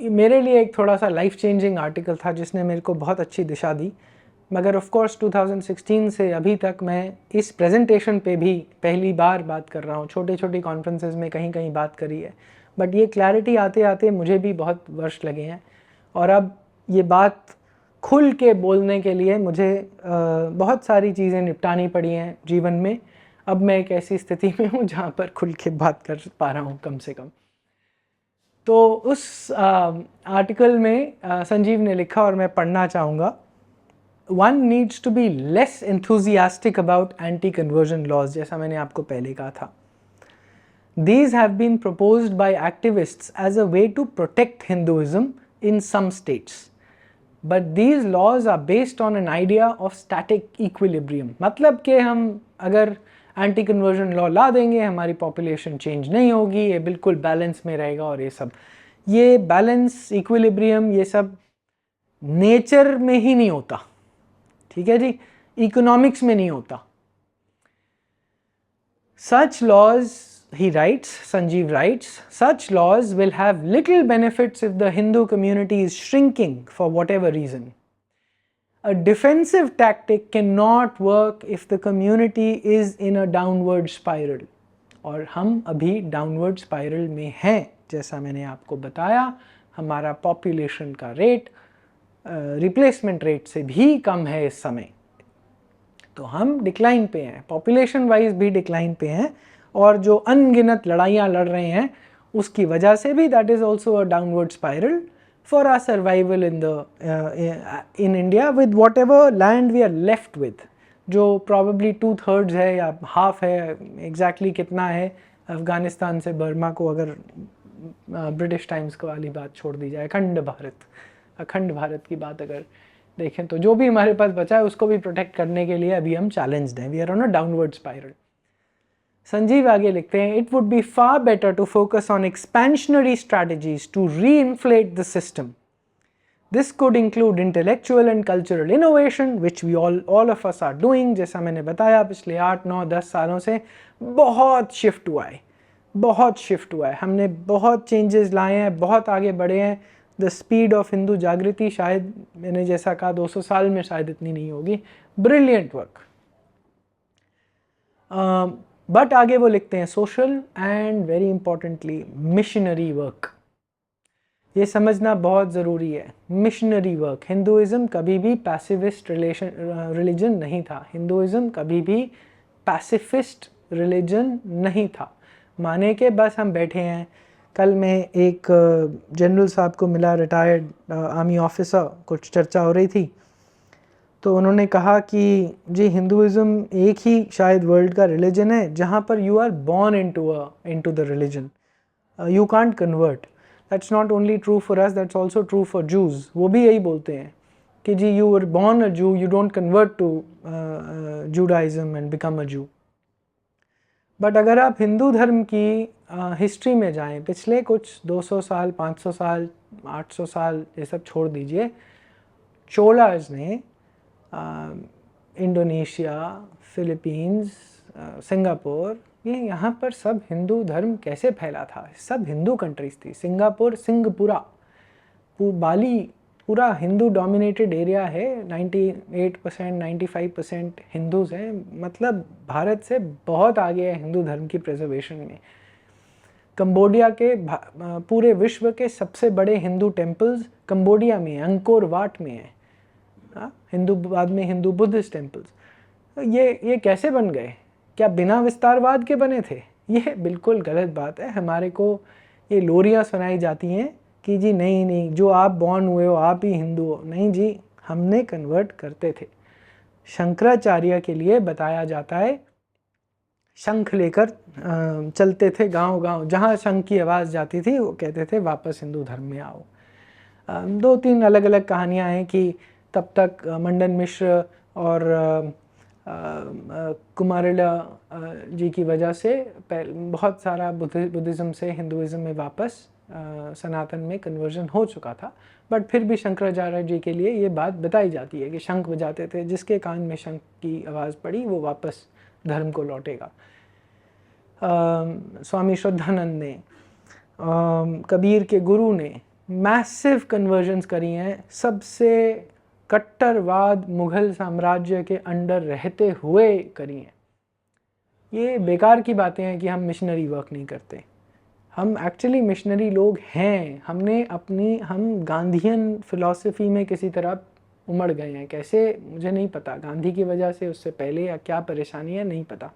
मेरे लिए एक थोड़ा सा लाइफ चेंजिंग आर्टिकल था, जिसने मेरे को बहुत अच्छी दिशा दी. मगर ऑफ कोर्स 2016 से अभी तक मैं इस प्रेजेंटेशन पे भी पहली बार बात कर रहा हूँ. छोटी छोटी कॉन्फ्रेंसेस में कहीं कहीं बात करी है, बट ये क्लैरिटी आते आते मुझे भी बहुत वर्ष लगे हैं. और अब ये बात खुल के बोलने के लिए मुझे बहुत सारी चीज़ें निपटानी पड़ी हैं जीवन में. अब मैं एक ऐसी स्थिति में हूँ जहाँ पर खुल के बात कर पा रहा हूँ कम से कम. तो उस आर्टिकल में संजीव ने लिखा, और मैं पढ़ना चाहूँगा. One needs to be less enthusiastic about anti-conversion laws, जैसा मैंने आपको पहले कहा था. These have been proposed by activists as a way to protect Hinduism in some states. But these laws are based on an idea of static equilibrium. मतलब कि हम अगर एंटी कन्वर्जन लॉ ला देंगे, हमारी पॉपुलेशन चेंज नहीं होगी, ये बिल्कुल बैलेंस में रहेगा. और ये बैलेंस, इक्विलिब्रियम, ये सब नेचर में ही नहीं होता. ठीक है जी, इकोनॉमिक्स में नहीं होता. Such laws, he writes, Sanjeev writes, such laws will have little benefits if the Hindu community is shrinking for whatever reason. A defensive tactic cannot work if the community is in a downward spiral. और हम अभी downward spiral में हैं. जैसा मैंने आपको बताया, हमारा पॉपुलेशन का रेट रिप्लेसमेंट रेट से भी कम है इस समय. तो हम डिक्लाइन पे हैं, पॉपुलेशन वाइज भी डिक्लाइन पे हैं. और जो अनगिनत लड़ाइयाँ लड़ रहे हैं उसकी वजह से भी that is also a downward spiral for our survival in India with whatever land we are left with, जो प्रॉबेबली 2/3 है या हाफ है, एग्जैक्टली कितना है अफ़गानिस्तान से बर्मा को, अगर ब्रिटिश टाइम्स वाली बात छोड़ दी जाए, अखंड भारत की बात अगर देखें, तो जो भी हमारे पास बचा है उसको भी प्रोटेक्ट करने के लिए अभी हम चैलेंज्ड हैं. We are on a downward spiral. Sanjeev आगे लिखते हैं, it would be far better to focus on expansionary strategies to reinflate the system. This could include intellectual and cultural innovation which we all of us are doing. जैसा मैंने बताया, पिछले 8, 9, 10 सालों से बहुत शिफ्ट हुआ है. हमने बहुत चेंजेस लाए हैं, बहुत आगे बढ़े हैं. द स्पीड ऑफ हिंदू जागृति शायद, मैंने जैसा कहा, 200 साल में शायद इतनी नहीं होगी. Brilliant work. बट आगे वो लिखते हैं, social and very importantly missionary work. ये समझना बहुत ज़रूरी है. Missionary work. हिंदुइज़्म कभी भी पैसिविस्ट रिलीजन नहीं था. हिंदुइज़्म कभी भी पैसिफिस्ट रिलीजन नहीं था. माने के बस हम बैठे हैं. कल मैं एक जनरल साहब को मिला, रिटायर्ड आर्मी ऑफिसर, कुछ चर्चा हो रही थी, तो उन्होंने कहा कि जी हिंदुइज़्म एक ही शायद वर्ल्ड का रिलीजन है जहाँ पर you are born into the religion, you can't convert. That's not only true for us, that's also true for Jews. वो भी यही बोलते हैं कि जी you are born a Jew, you don't convert to Judaism and become a Jew. But अगर आप हिंदू धर्म की हिस्ट्री में जाएं, पिछले कुछ 200 साल, 500 साल, 800 साल, ये सब छोड़ दीजिए, चोलाज ने इंडोनेशिया, फिलीपींस, सिंगापुर, ये यहाँ पर सब हिंदू धर्म कैसे फैला था, सब हिंदू कंट्रीज थी। सिंगापुर, सिंगपुरा, बाली पूरा हिंदू डोमिनेटेड एरिया है, 98%, 95% हिंदूज हैं, मतलब भारत से बहुत आगे है हिंदू धर्म की प्रिजर्वेशन में। कंबोडिया के पूरे विश्व के सबसे बड़े हिंदू टेम्पल्स कंबोडिया में, अंकोर वाट में है। हिंदू, बाद में हिंदू बुद्धिस्ट टेम्पल्स। ये कैसे बन गए? क्या बिना विस्तारवाद के बने थे? ये बिल्कुल गलत बात है। हमारे को ये लोरियाँ सुनाई जाती हैं कि जी नहीं नहीं, जो आप बॉर्न हुए हो आप ही हिंदू हो। नहीं जी, हमने कन्वर्ट करते थे। शंकराचार्य के लिए बताया जाता है, शंख लेकर चलते थे गांव गांव, जहाँ शंख की आवाज़ जाती थी वो कहते थे वापस हिंदू धर्म में आओ। 2-3 अलग अलग कहानियाँ हैं कि तब तक मंडन मिश्र और कुमारिला जी की वजह से बहुत सारा बुद्धिज़्म से हिंदुज़्म में वापस सनातन में कन्वर्जन हो चुका था। बट फिर भी शंकराचार्य जी के लिए ये बात बताई जाती है कि शंख बजाते थे, जिसके कान में शंख की आवाज़ पड़ी वो वापस धर्म को लौटेगा। स्वामी श्रद्धानंद ने, कबीर के गुरु ने मैसिव कन्वर्जन्स करी हैं, सबसे कट्टरवाद मुग़ल साम्राज्य के अंडर रहते हुए करी हैं। ये बेकार की बातें हैं कि हम मिशनरी वर्क नहीं करते। हम एक्चुअली मिशनरी लोग हैं। हम गांधीयन फ़िलॉसफी में किसी तरह उमड़ गए हैं। कैसे मुझे नहीं पता, गांधी की वजह से, उससे पहले, या क्या परेशानी है नहीं पता,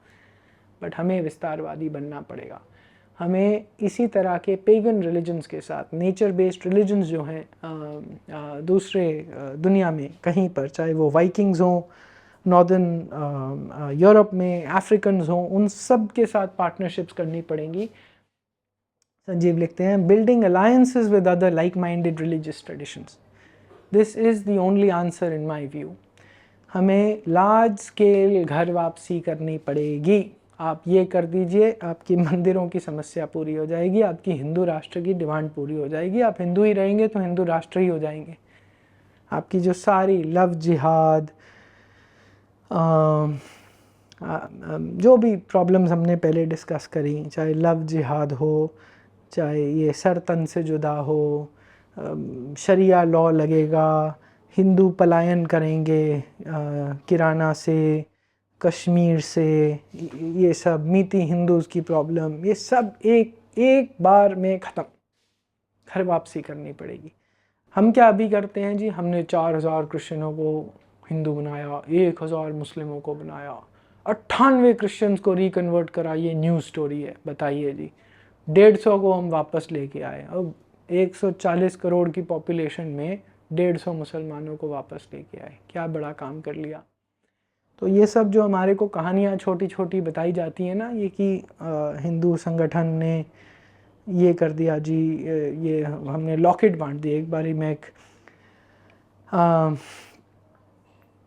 बट हमें विस्तारवादी बनना पड़ेगा। हमें इसी तरह के पेगन रिलीजन्स के साथ, नेचर बेस्ड रिलीजन्स जो हैं दूसरे दुनिया में कहीं पर, चाहे वो वाइकिंग्स हों नॉर्दर्न यूरोप में, अफ्रीकन्स हों, उन सब के साथ पार्टनरशिप्स करनी पड़ेंगी। संजीव लिखते हैं, building alliances with other like minded religious traditions, this is the only answer in my view. हमें लार्ज स्केल घर वापसी करनी पड़ेगी। आप ये कर दीजिए, आपकी मंदिरों की समस्या पूरी हो जाएगी, आपकी हिंदू राष्ट्र की डिमांड पूरी हो जाएगी। आप हिंदू ही रहेंगे तो हिंदू राष्ट्र ही हो जाएंगे। आपकी जो सारी लव जिहाद, जो भी प्रॉब्लम्स हमने पहले डिस्कस करी, चाहे लव जिहाद हो, चाहे ये सर तन से जुदा हो, शरिया लॉ लगेगा, हिंदू पलायन करेंगे किराना से, कश्मीर से, ये सब मीती हिंदूज़ की प्रॉब्लम, ये सब एक बार में ख़त्म। घर वापसी करनी पड़ेगी। हम क्या अभी करते हैं जी, हमने 4000 क्रिश्चियनों को हिंदू बनाया, 1000 मुस्लिमों को बनाया, 98 क्रिश्चियंस को रिकन्वर्ट करा, ये न्यूज़ स्टोरी है। बताइए जी, 150 को हम वापस लेके आए। अब 140 करोड़ की पॉपुलेशन में 150 मुसलमानों को वापस लेके आए, क्या बड़ा काम कर लिया। तो ये सब जो हमारे को कहानियाँ छोटी छोटी बताई जाती हैं ना, ये कि हिंदू संगठन ने ये कर दिया जी, ये हमने लॉकेट बांट दिए। एक बारी मैं एक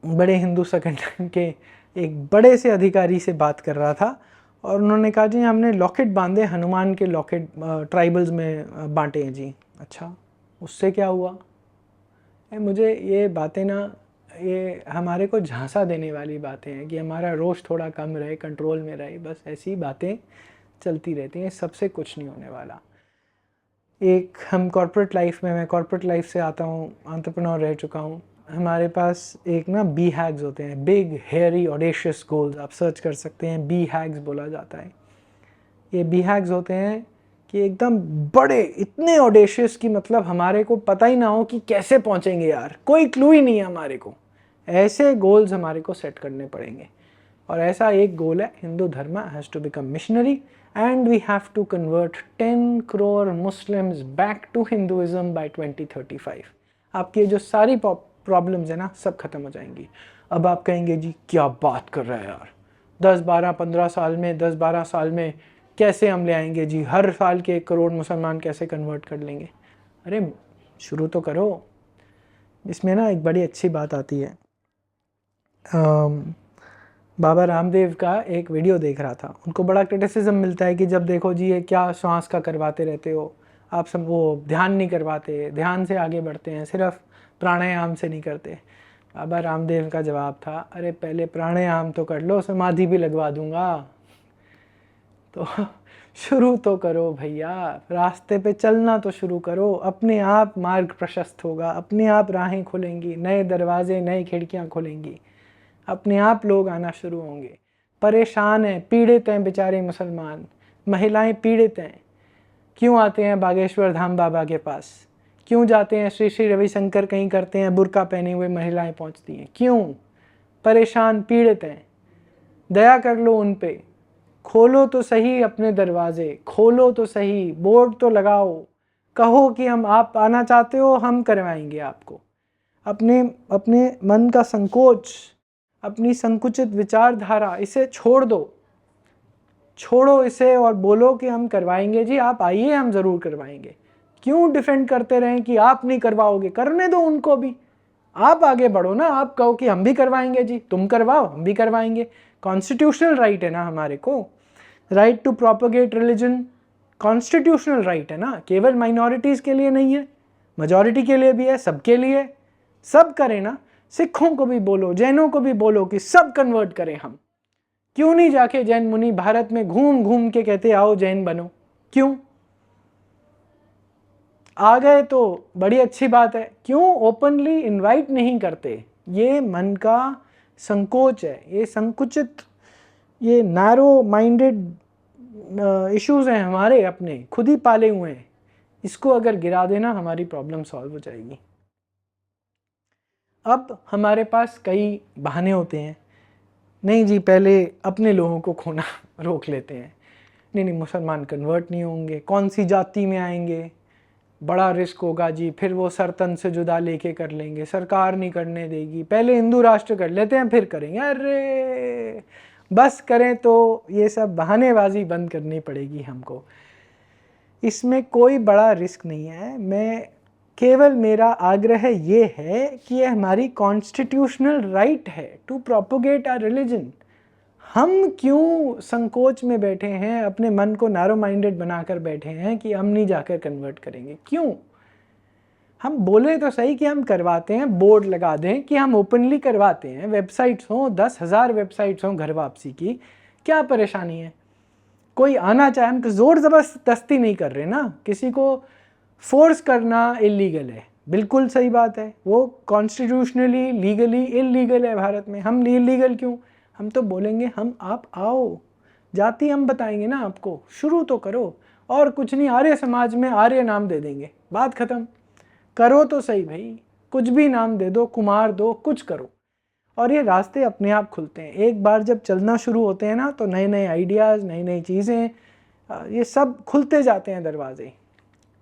बड़े हिंदू संगठन के एक बड़े से अधिकारी से बात कर रहा था, और उन्होंने कहा जी हमने लॉकेट बांधे, हनुमान के लॉकेट ट्राइबल्स में बांटे हैं जी। अच्छा, उससे क्या हुआ? मुझे ये बातें ना, ये हमारे को झांसा देने वाली बातें हैं कि हमारा रोष थोड़ा कम रहे, कंट्रोल में रहे, बस ऐसी बातें चलती रहती हैं। सबसे कुछ नहीं होने वाला। एक हम कॉर्पोरेट लाइफ में, मैं कॉर्पोरेट लाइफ से आता हूँ, एंटरप्रेन्योर रह चुका हूँ। हमारे पास एक ना बी हैग्स होते हैं, बिग हेयरी ऑडेशियस गोल्स, आप सर्च कर सकते हैं, बी हैग्स बोला जाता है। ये बी हैग्स होते हैं कि एकदम बड़े, इतने ऑडेशियस कि मतलब हमारे को पता ही ना हो कि कैसे पहुंचेंगे यार, कोई क्लू ही नहीं है हमारे को। ऐसे गोल्स हमारे को सेट करने पड़ेंगे, और ऐसा एक गोल है, Hindu dharma has to become missionary and we have to convert 10 crore Muslims back to Hinduism by 2035। आपकी जो सारी प्रॉब्लम्स है ना, सब खत्म हो जाएंगी। अब आप कहेंगे जी क्या बात कर रहा है यार, 10-12-15 साल में, 10-12 साल में कैसे हम ले आएंगे जी, हर साल के 1 करोड़ मुसलमान कैसे कन्वर्ट कर लेंगे? अरे शुरू तो करो। इसमें ना एक बड़ी अच्छी बात आती है। बाबा रामदेव का एक वीडियो देख रहा था, उनको बड़ा क्रिटिसिज्म मिलता है कि जब देखो जी ये क्या श्वास का करवाते रहते हो आप सब, वो ध्यान नहीं करवाते, ध्यान से आगे बढ़ते हैं, सिर्फ प्राणायाम से नहीं करते। बाबा रामदेव का जवाब था, अरे पहले प्राणायाम तो कर लो, समाधि भी लगवा दूंगा। तो शुरू तो करो भैया, रास्ते पे चलना तो शुरू करो, अपने आप मार्ग प्रशस्त होगा, अपने आप राहें खुलेंगी, नए दरवाजे नई खिड़कियां खुलेंगी, अपने आप लोग आना शुरू होंगे। परेशान हैं, पीड़ित हैं बेचारे मुसलमान, महिलाएं पीड़ित हैं। क्यों आते हैं बागेश्वर धाम बाबा के पास, क्यों जाते हैं श्री श्री रविशंकर कहीं करते हैं, बुर्का पहने हुए महिलाएं पहुंचती हैं, क्यों? परेशान पीड़ित हैं, दया कर लो उन पे, खोलो तो सही अपने दरवाजे, खोलो तो सही, बोर्ड तो लगाओ, कहो कि हम, आप आना चाहते हो हम करवाएंगे आपको। अपने अपने मन का संकोच, अपनी संकुचित विचारधारा, इसे छोड़ दो, छोड़ो इसे और बोलो कि हम करवाएंगे जी, आप आइए हम ज़रूर करवाएंगे। क्यों डिफेंड करते रहें कि आप नहीं करवाओगे, करने दो उनको भी, आप आगे बढ़ो ना, आप कहो कि हम भी करवाएंगे जी, तुम करवाओ हम भी करवाएंगे। कॉन्स्टिट्यूशनल राइट है ना हमारे को, right to propagate religion constitutional right है ना, केवल माइनॉरिटीज़ के लिए नहीं है, मेजॉरिटी के लिए भी है, सबके लिए। सब करें ना, सिखों को भी बोलो, जैनों को भी बोलो कि सब कन्वर्ट करें हम। क्यों नहीं जाके जैन मुनि भारत में घूम घूम के कहते आओ जैन बनो, क्यों? आ गए तो बड़ी अच्छी बात है, क्यों ओपनली इनवाइट नहीं करते? ये मन का संकोच है, ये संकुचित, ये नैरो माइंडेड इश्यूज हैं हमारे, अपने खुद ही पाले हुए हैं। इसको अगर गिरा देना हमारी प्रॉब्लम सॉल्व हो जाएगी। अब हमारे पास कई बहाने होते हैं, नहीं जी पहले अपने लोगों को खोना रोक लेते हैं, नहीं नहीं मुसलमान कन्वर्ट नहीं होंगे, कौन सी जाति में आएंगे, बड़ा रिस्क होगा जी, फिर वो सरतन से जुदा लेके कर लेंगे, सरकार नहीं करने देगी, पहले हिंदू राष्ट्र कर लेते हैं फिर करेंगे। अरे बस करें तो ये सब बहानेबाजी बंद करनी पड़ेगी हमको, इसमें कोई बड़ा रिस्क नहीं है। मैं केवल, मेरा आग्रह ये है कि ये हमारी कॉन्स्टिट्यूशनल राइट है टू प्रोपोगेट आवर रिलीजन। हम क्यों संकोच में बैठे हैं, अपने मन को नैरो माइंडेड बनाकर बैठे हैं कि हम नहीं जाकर कन्वर्ट करेंगे? क्यों? हम बोले तो सही कि हम करवाते हैं, बोर्ड लगा दें कि हम ओपनली करवाते हैं, वेबसाइट्स हों, 10,000 वेबसाइट्स हों घर वापसी की, क्या परेशानी है? कोई आना चाहे, हम जोर ज़बरदस्ती नहीं कर रहे ना, किसी को फोर्स करना इलीगल है, बिल्कुल सही बात है, वो कॉन्स्टिट्यूशनली लीगली इलीगल है भारत में। हम इलीगल क्यों? हम तो बोलेंगे हम, आप आओ, जाति हम बताएंगे ना आपको, शुरू तो करो, और कुछ नहीं, आर्य समाज में आर्य नाम दे देंगे, बात खत्म। करो तो सही भाई, कुछ भी नाम दे दो, कुमार दो, कुछ करो, और ये रास्ते अपने आप खुलते हैं। एक बार जब चलना शुरू होते हैं ना, तो नए नए आइडियाज़, नई नई चीज़ें, ये सब खुलते जाते हैं दरवाजे।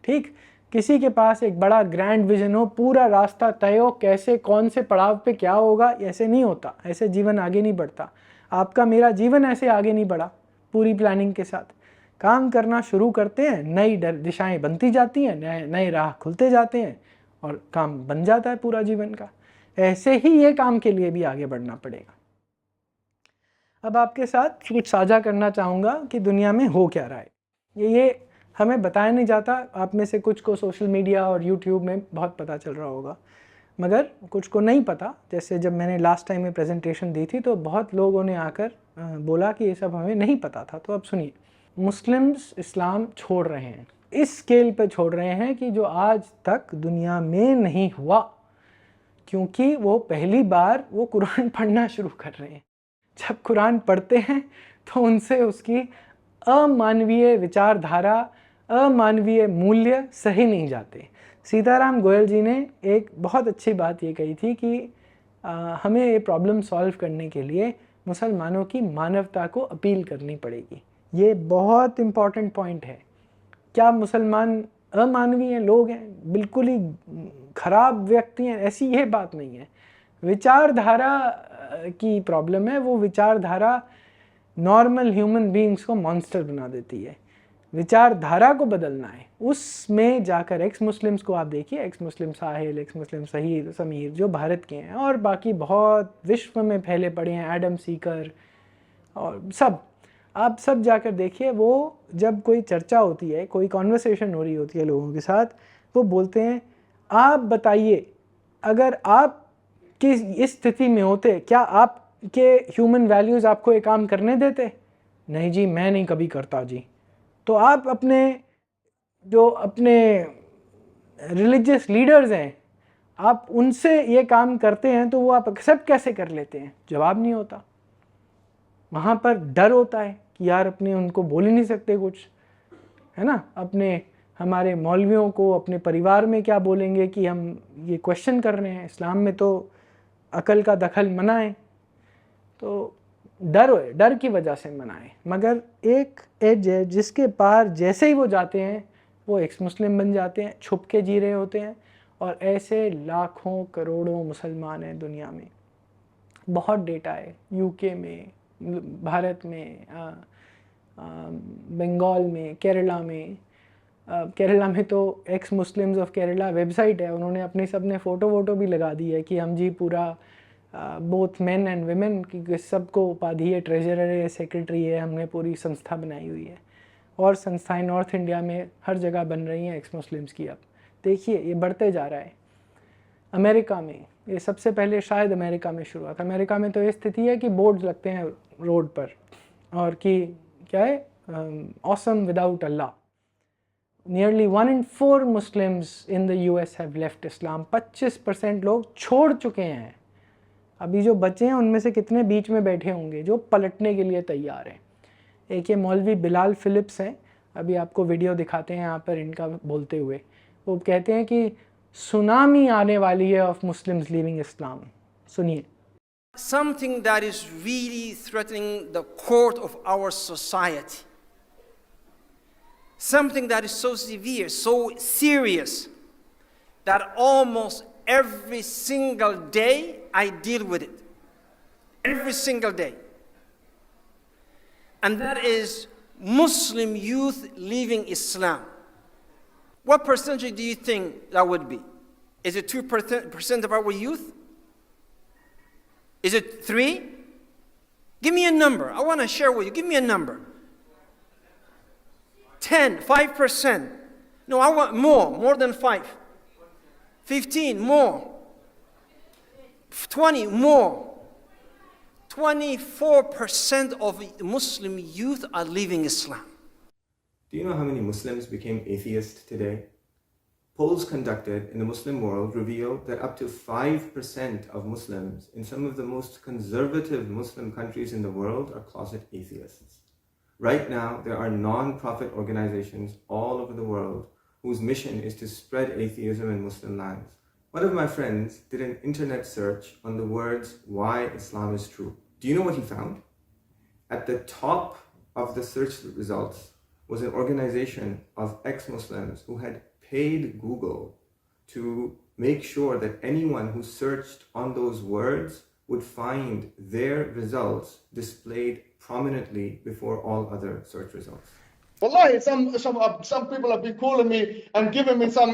ठीक, किसी के पास एक बड़ा ग्रैंड विजन हो, पूरा रास्ता तय हो, कैसे कौन से पड़ाव पे क्या होगा, ऐसे नहीं होता, ऐसे जीवन आगे नहीं बढ़ता। आपका मेरा जीवन ऐसे आगे नहीं बढ़ा। पूरी प्लानिंग के साथ काम करना शुरू करते हैं, नई दिशाएं बनती जाती हैं, नए नए राह खुलते जाते हैं, और काम बन जाता है पूरा जीवन का। ऐसे ही ये काम के लिए भी आगे बढ़ना पड़ेगा। अब आपके साथ कुछ साझा करना चाहूँगा कि दुनिया में हो क्या रहा है। ये हमें बताया नहीं जाता, आप में से कुछ को सोशल मीडिया और यूट्यूब में बहुत पता चल रहा होगा, मगर कुछ को नहीं पता। जैसे जब मैंने लास्ट टाइम में प्रेजेंटेशन दी थी तो बहुत लोगों ने आकर बोला कि ये सब हमें नहीं पता था। तो अब सुनिए, मुस्लिम्स इस्लाम छोड़ रहे हैं, इस स्केल पे छोड़ रहे हैं कि जो आज तक दुनिया में नहीं हुआ, क्योंकि वो पहली बार वो कुरान पढ़ना शुरू कर रहे हैं। जब कुरान पढ़ते हैं तो उनसे उसकी अमानवीय विचारधारा, अमानवीय मूल्य सही नहीं जाते। सीताराम गोयल जी ने एक बहुत अच्छी बात ये कही थी कि हमें ये प्रॉब्लम सॉल्व करने के लिए मुसलमानों की मानवता को अपील करनी पड़ेगी। ये बहुत इम्पॉर्टेंट पॉइंट है। क्या मुसलमान अमानवीय लोग हैं, बिल्कुल ही खराब व्यक्ति हैं, ऐसी ये बात नहीं है। विचारधारा की प्रॉब्लम है, वो विचारधारा नॉर्मल ह्यूमन बीइंग्स को मॉन्स्टर बना देती है। विचारधारा को बदलना है, उसमें जाकर एक्स मुस्लिम्स को आप देखिए, एक्स मुस्लिम साहिल, एक्स मुस्लिम समीर जो भारत के हैं, और बाकी बहुत विश्व में फैले पड़े हैं, एडम सीकर और सब, आप सब जाकर देखिए। वो जब कोई चर्चा होती है, कोई कॉन्वर्सेशन हो रही होती है लोगों के साथ, वो बोलते हैं आप बताइए अगर आप किस इस स्थिति में होते, क्या आपके ह्यूमन वैल्यूज़ आपको ये काम करने देते? नहीं जी, मैं नहीं कभी करता जी। तो आप अपने जो अपने रिलीजियस लीडर्स हैं, आप उनसे ये काम करते हैं तो वो आप एक्सेप्ट कैसे कर लेते हैं? जवाब नहीं होता। वहाँ पर डर होता है कि यार अपने उनको बोल ही नहीं सकते कुछ, है ना। अपने हमारे मौलवियों को, अपने परिवार में क्या बोलेंगे कि हम ये क्वेश्चन कर रहे हैं, इस्लाम में तो अकल का दखल मना है। तो डर की वजह से मना है। मगर एक एज है जिसके पार जैसे ही वो जाते हैं वो एक्स मुस्लिम बन जाते हैं, छुप के जी रहे होते हैं। और ऐसे लाखों करोड़ों मुसलमान हैं दुनिया में, बहुत डेटा है। यूके में, भारत में, बंगाल में, केरला में। केरला में तो x Muslims of Kerala website है, उन्होंने अपनी सब ने फ़ोटो वोटो भी लगा दी है कि हम जी पूरा बोथ मेन एंड वेमेन की सबको उपाधि है, ट्रेजरर है, सेक्रेटरी है, हमने पूरी संस्था बनाई हुई है। और संस्थाएं नॉर्थ इंडिया में हर जगह बन रही हैं एक्स मुस्लिम्स की। अब देखिए ये बढ़ते जा रहा है। अमेरिका में ये सबसे पहले शायद अमेरिका में शुरू हुआ था। अमेरिका में तो ये स्थिति है कि बोर्ड्स लगते हैं रोड पर, और कि क्या है, awesome without Allah. Nearly 1 in 4 Muslims in the US have left Islam. 25% लोग छोड़ चुके हैं। अभी जो बचे हैं उनमें से कितने बीच में बैठे होंगे जो पलटने के लिए तैयार हैं। एक ये मौलवी बिलाल फिलिप्स हैं, अभी आपको वीडियो दिखाते हैं यहाँ पर इनका बोलते हुए। वो कहते हैं कि सुनामी आने वाली है ऑफ मुस्लिम्स लीविंग इस्लाम। सुनिए। Something that is really threatening the core of our society. Something that is so severe, so serious, that almost every single day I deal with it. Every single day. And that is Muslim youth leaving Islam. What percentage do you think that would be? Is it 2% of our youth? Is it 3? Give me a number. I want to share with you. Give me a number. 10, 5%. No, I want more than 5. 15, more. 20, more. 24% of Muslim youth are leaving Islam. Do you know how many Muslims became atheists today? Polls conducted in the Muslim world reveal that up to 5% of Muslims in some of the most conservative Muslim countries in the world are closet atheists. Right now, there are non-profit organizations all over the world whose mission is to spread atheism in Muslim lands. One of my friends did an internet search on the words, "Why Islam is true." Do you know what he found? At the top of the search results was an organization of ex-Muslims who had paid Google to make sure that anyone who searched on those words would find their results displayed prominently before all other search results. Wallahi, some people have been calling me and giving me some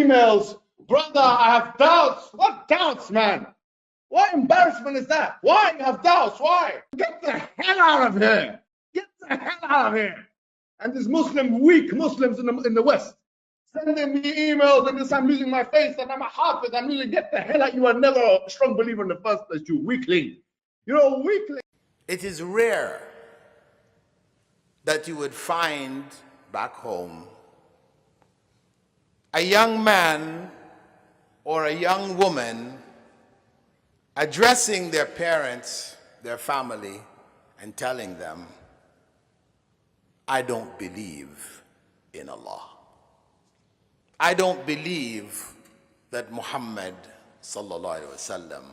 emails. Brother, I have doubts. What doubts, man? What embarrassment is that? Why you have doubts? Why? Get the hell out of here. Get the hell out of here. And these weak Muslims in the West, sending me emails and this, I'm losing my face and I'm a hafiz. I'm losing, get the hell out. You were never a strong believer in the first place, you weakling. You're a weakling. It is rare that you would find back home a young man or a young woman addressing their parents, their family, and telling them, "I don't believe in Allah. I don't believe that Muhammad sallallahu alaihi wasallam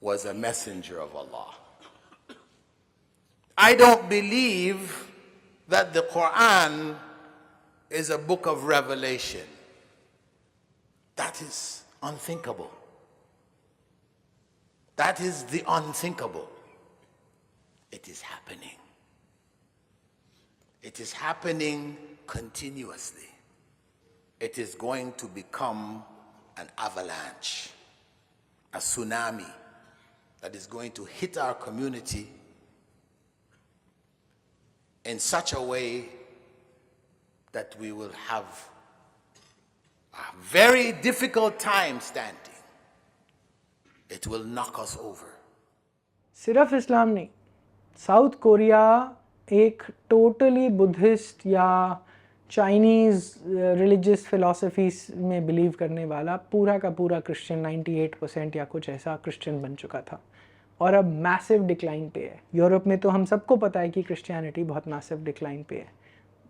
was a messenger of Allah. I don't believe that the Quran is a book of revelation." That is unthinkable. That is the unthinkable. It is happening. It is happening continuously. It is going to become an avalanche, a tsunami that is going to hit our community in such a way that we will have a very difficult time standing. It will knock us over. सिर्फ इस्लाम नहीं, south Korea एक totally Buddhist या Chinese religious philosophies में believe करने वाला पूरा का पूरा क्रिश्चियन 98% या कुछ ऐसा क्रिश्चियन बन चुका था और अब मैसिव डिक्लाइन पे है। यूरोप में तो हम सबको पता है कि क्रिश्चियनिटी बहुत मैसिव डिक्लाइन पे है,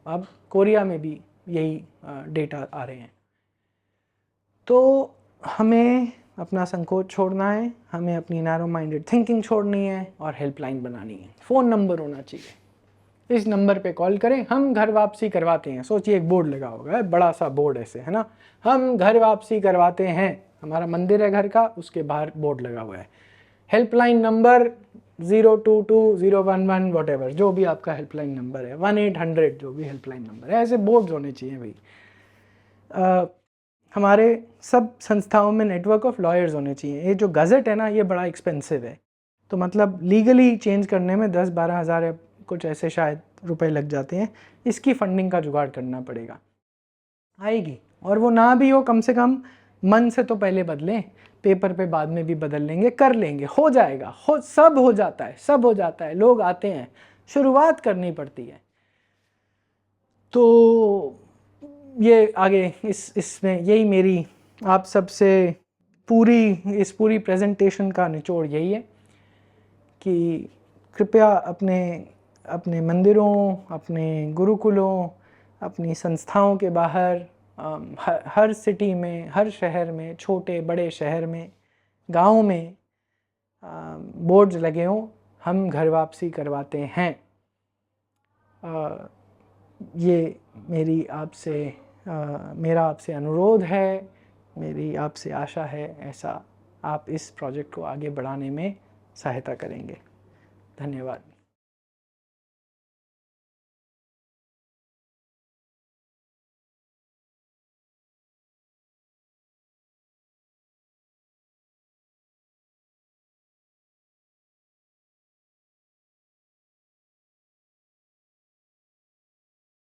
अब कोरिया में भी यही डेटा आ रहे हैं। तो हमें अपना संकोच छोड़ना है, हमें अपनी नैरो माइंडेड थिंकिंग छोड़नी है और हेल्पलाइन बनानी है। फ़ोन नंबर होना चाहिए, इस नंबर पे कॉल करें, हम घर वापसी करवाते हैं। सोचिए एक बोर्ड लगा होगा, बड़ा सा बोर्ड ऐसे है ना, हम घर वापसी करवाते हैं, हमारा मंदिर है घर का, उसके बाहर बोर्ड लगा हुआ है। हेल्पलाइन नंबर 022-011 वॉटेवर, जो भी आपका हेल्पलाइन नंबर है, 1-800 जो भी हेल्पलाइन नंबर है, ऐसे बोर्ड्स होने चाहिए भाई। हमारे सब संस्थाओं में नेटवर्क ऑफ लॉयर्स होने चाहिए। ये जो गज़ट है ना, ये बड़ा एक्सपेंसिव है, तो मतलब लीगली चेंज करने में 10-12 हज़ार या कुछ ऐसे शायद रुपए लग जाते हैं। इसकी फंडिंग का जुगाड़ करना पड़ेगा, आएगी। और वो ना भी हो, कम से कम मन से तो पहले बदलें, पेपर पे बाद में भी बदल लेंगे, कर लेंगे, हो जाएगा, सब हो जाता है, सब हो जाता है। लोग आते हैं, शुरुआत करनी पड़ती है। तो ये आगे इसमें यही मेरी आप सबसे इस पूरी प्रेजेंटेशन का निचोड़ यही है कि कृपया अपने मंदिरों, अपने गुरुकुलों, अपनी संस्थाओं के बाहर, हर सिटी में, हर शहर में, छोटे बड़े शहर में, गाँव में बोर्ड्स लगे हों, हम घर वापसी करवाते हैं। ये मेरा आपसे अनुरोध है, मेरी आपसे आशा है ऐसा आप इस प्रोजेक्ट को आगे बढ़ाने में सहायता करेंगे। धन्यवाद।